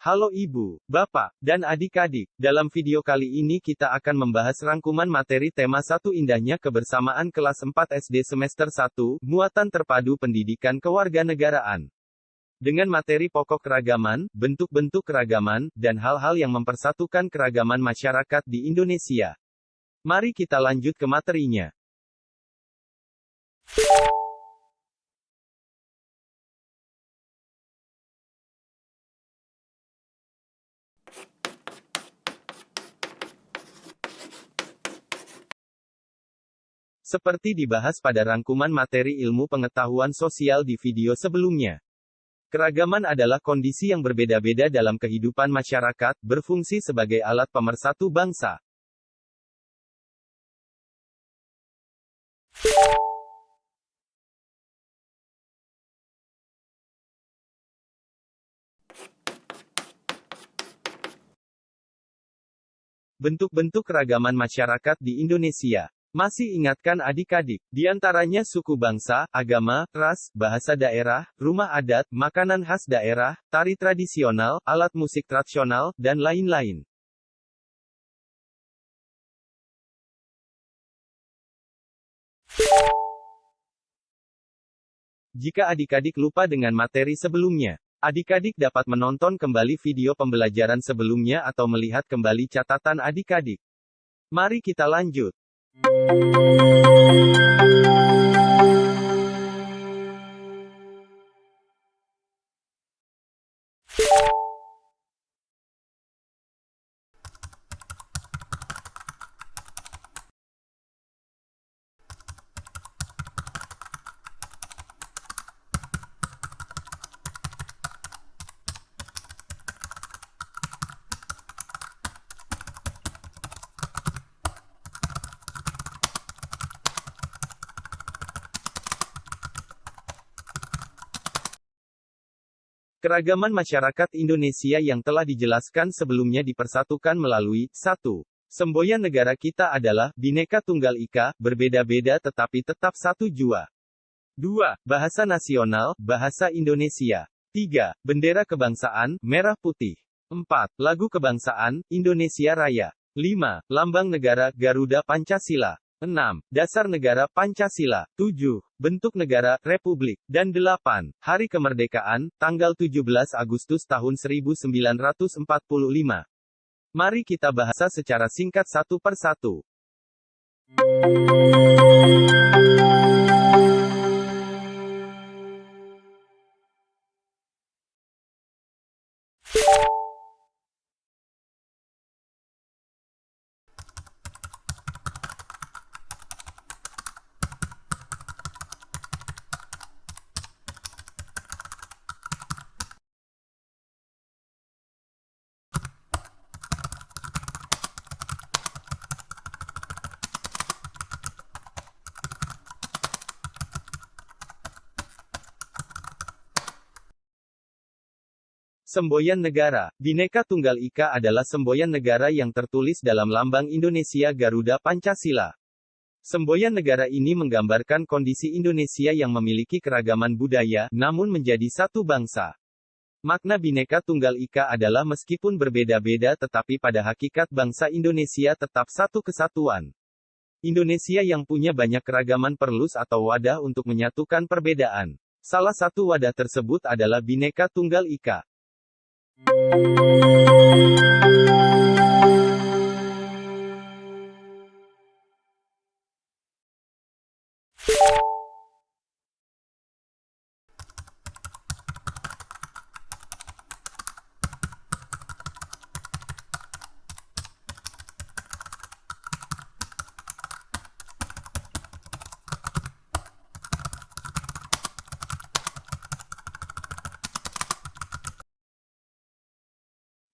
Halo Ibu, Bapak, dan adik-adik. Dalam video kali ini kita akan membahas rangkuman materi tema 1 Indahnya Kebersamaan kelas 4 SD semester 1, Muatan Terpadu Pendidikan Kewarganegaraan. Dengan materi pokok keragaman, bentuk-bentuk keragaman, dan hal-hal yang mempersatukan keragaman masyarakat di Indonesia. Mari kita lanjut ke materinya. Seperti dibahas pada rangkuman materi ilmu pengetahuan sosial di video sebelumnya. Keragaman adalah kondisi yang berbeda-beda dalam kehidupan masyarakat, berfungsi sebagai alat pemersatu bangsa. Bentuk-bentuk keragaman masyarakat di Indonesia. Masih ingatkan adik-adik, di antaranya suku bangsa, agama, ras, bahasa daerah, rumah adat, makanan khas daerah, tari tradisional, alat musik tradisional, dan lain-lain. Jika adik-adik lupa dengan materi sebelumnya, adik-adik dapat menonton kembali video pembelajaran sebelumnya atau melihat kembali catatan adik-adik. Mari kita lanjut. Keragaman masyarakat Indonesia yang telah dijelaskan sebelumnya dipersatukan melalui 1. Semboyan negara kita adalah Bhinneka Tunggal Ika, berbeda-beda tetapi tetap satu jua. 2. Bahasa nasional, bahasa Indonesia. 3. Bendera kebangsaan, merah putih. 4. Lagu kebangsaan, Indonesia Raya. 5. Lambang negara, Garuda Pancasila. 6. Dasar negara Pancasila. 7. Bentuk negara, Republik. Dan 8. Hari Kemerdekaan, tanggal 17 Agustus tahun 1945. Mari kita bahas secara singkat satu per satu. Semboyan negara. Bhinneka Tunggal Ika adalah semboyan negara yang tertulis dalam lambang Indonesia Garuda Pancasila. Semboyan negara ini menggambarkan kondisi Indonesia yang memiliki keragaman budaya, namun menjadi satu bangsa. Makna Bhinneka Tunggal Ika adalah meskipun berbeda-beda tetapi pada hakikat bangsa Indonesia tetap satu kesatuan. Indonesia yang punya banyak keragaman perlus atau wadah untuk menyatukan perbedaan. Salah satu wadah tersebut adalah Bhinneka Tunggal Ika.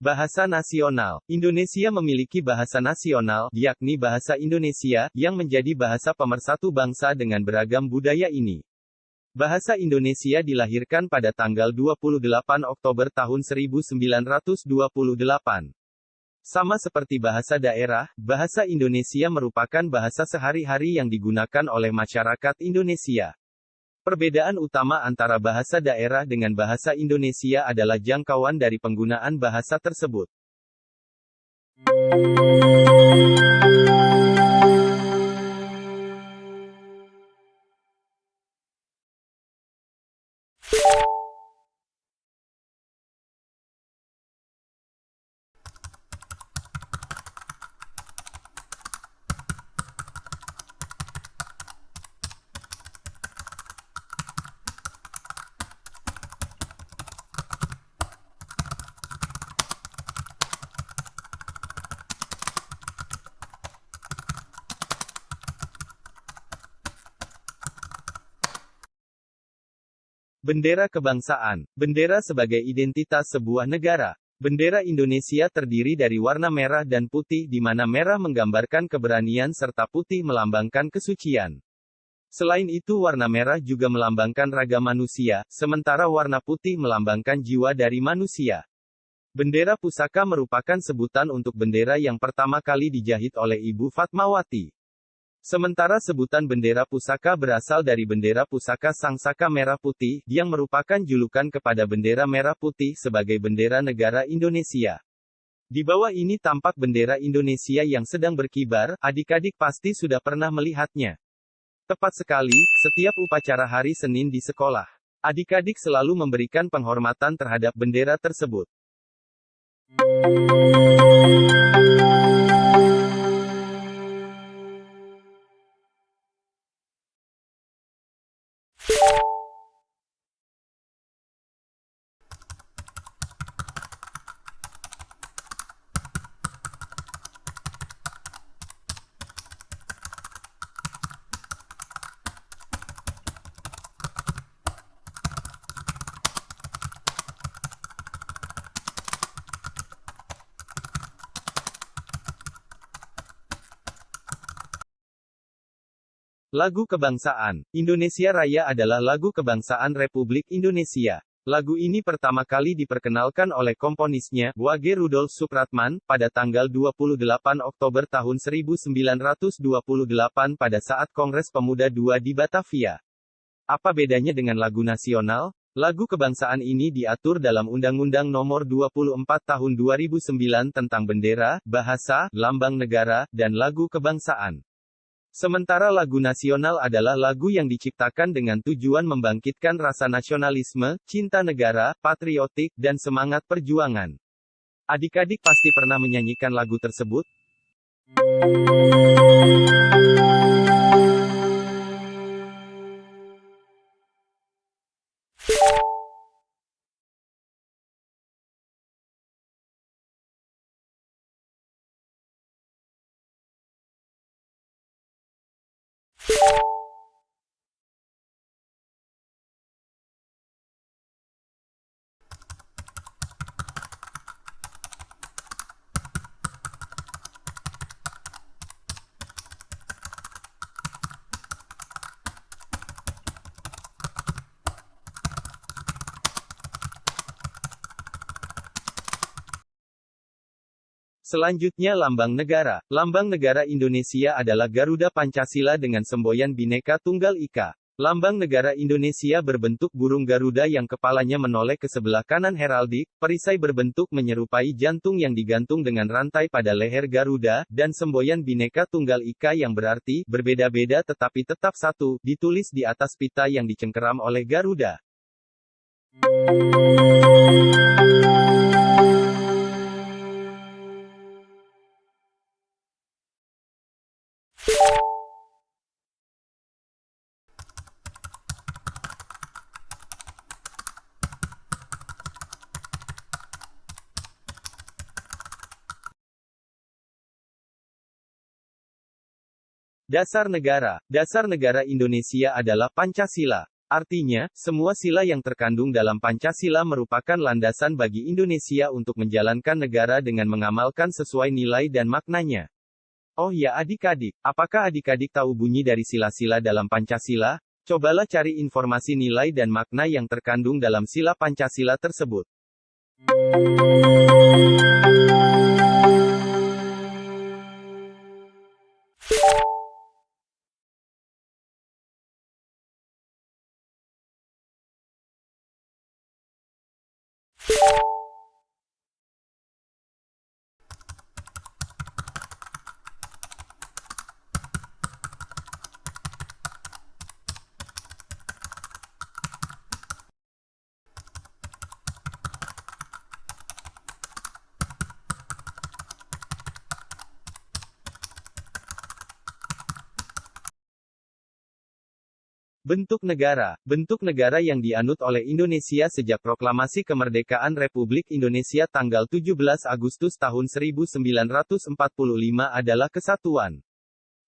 Bahasa nasional. Indonesia memiliki bahasa nasional, yakni bahasa Indonesia, yang menjadi bahasa pemersatu bangsa dengan beragam budaya ini. Bahasa Indonesia dilahirkan pada tanggal 28 Oktober tahun 1928. Sama seperti bahasa daerah, bahasa Indonesia merupakan bahasa sehari-hari yang digunakan oleh masyarakat Indonesia. Perbedaan utama antara bahasa daerah dengan bahasa Indonesia adalah jangkauan dari penggunaan bahasa tersebut. Bendera kebangsaan. Bendera sebagai identitas sebuah negara. Bendera Indonesia terdiri dari warna merah dan putih di mana merah menggambarkan keberanian serta putih melambangkan kesucian. Selain itu warna merah juga melambangkan raga manusia, sementara warna putih melambangkan jiwa dari manusia. Bendera pusaka merupakan sebutan untuk bendera yang pertama kali dijahit oleh Ibu Fatmawati. Sementara sebutan bendera pusaka berasal dari bendera pusaka Sangsaka Merah Putih, yang merupakan julukan kepada bendera merah putih sebagai bendera negara Indonesia. Di bawah ini tampak bendera Indonesia yang sedang berkibar, adik-adik pasti sudah pernah melihatnya. Tepat sekali, setiap upacara hari Senin di sekolah. Adik-adik selalu memberikan penghormatan terhadap bendera tersebut. Lagu Kebangsaan Indonesia Raya adalah lagu kebangsaan Republik Indonesia. Lagu ini pertama kali diperkenalkan oleh komponisnya, Wage Rudolf Supratman, pada tanggal 28 Oktober tahun 1928 pada saat Kongres Pemuda II di Batavia. Apa bedanya dengan lagu nasional? Lagu kebangsaan ini diatur dalam Undang-Undang Nomor 24 Tahun 2009 tentang bendera, bahasa, lambang negara, dan lagu kebangsaan. Sementara lagu nasional adalah lagu yang diciptakan dengan tujuan membangkitkan rasa nasionalisme, cinta negara, patriotik, dan semangat perjuangan. Adik-adik pasti pernah menyanyikan lagu tersebut. Selanjutnya lambang negara. Lambang negara Indonesia adalah Garuda Pancasila dengan semboyan Bhinneka Tunggal Ika. Lambang negara Indonesia berbentuk burung Garuda yang kepalanya menoleh ke sebelah kanan heraldik, perisai berbentuk menyerupai jantung yang digantung dengan rantai pada leher Garuda, dan semboyan Bhinneka Tunggal Ika yang berarti, berbeda-beda tetapi tetap satu, ditulis di atas pita yang dicengkeram oleh Garuda. Dasar negara. Dasar negara Indonesia adalah Pancasila. Artinya, semua sila yang terkandung dalam Pancasila merupakan landasan bagi Indonesia untuk menjalankan negara dengan mengamalkan sesuai nilai dan maknanya. Oh ya adik-adik, apakah adik-adik tahu bunyi dari sila-sila dalam Pancasila? Cobalah cari informasi nilai dan makna yang terkandung dalam sila Pancasila tersebut. Bentuk negara. Bentuk negara yang dianut oleh Indonesia sejak proklamasi kemerdekaan Republik Indonesia tanggal 17 Agustus tahun 1945 adalah kesatuan.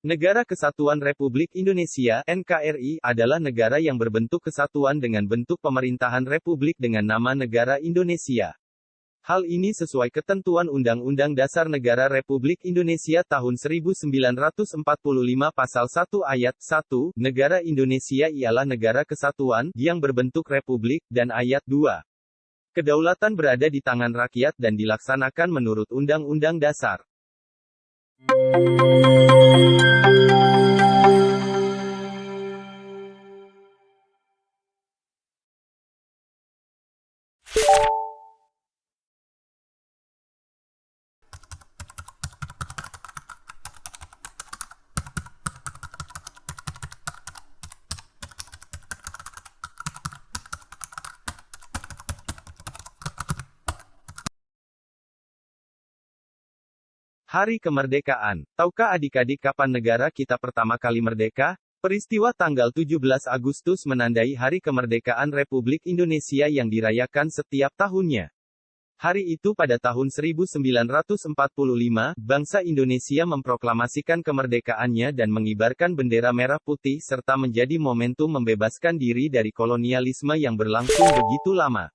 Negara Kesatuan Republik Indonesia (NKRI) adalah negara yang berbentuk kesatuan dengan bentuk pemerintahan republik dengan nama Negara Indonesia. Hal ini sesuai ketentuan Undang-Undang Dasar Negara Republik Indonesia tahun 1945 Pasal 1 Ayat 1, Negara Indonesia ialah negara kesatuan, yang berbentuk republik, dan Ayat 2. Kedaulatan berada di tangan rakyat dan dilaksanakan menurut Undang-Undang Dasar. Hari Kemerdekaan. Tahukah adik-adik kapan negara kita pertama kali merdeka? Peristiwa tanggal 17 Agustus menandai Hari Kemerdekaan Republik Indonesia yang dirayakan setiap tahunnya. Hari itu pada tahun 1945, bangsa Indonesia memproklamasikan kemerdekaannya dan mengibarkan bendera merah putih serta menjadi momentum membebaskan diri dari kolonialisme yang berlangsung begitu lama.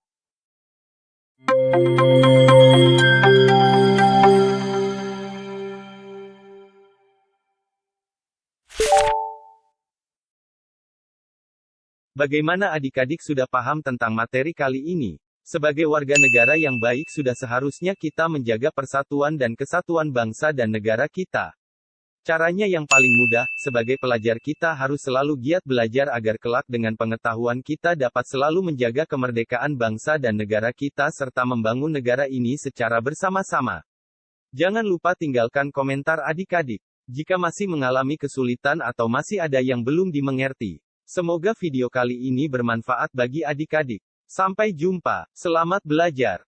Bagaimana adik-adik sudah paham tentang materi kali ini? Sebagai warga negara yang baik sudah seharusnya kita menjaga persatuan dan kesatuan bangsa dan negara kita. Caranya yang paling mudah, sebagai pelajar kita harus selalu giat belajar agar kelak dengan pengetahuan kita dapat selalu menjaga kemerdekaan bangsa dan negara kita serta membangun negara ini secara bersama-sama. Jangan lupa tinggalkan komentar adik-adik. Jika masih mengalami kesulitan atau masih ada yang belum dimengerti. Semoga video kali ini bermanfaat bagi adik-adik. Sampai jumpa. Selamat belajar.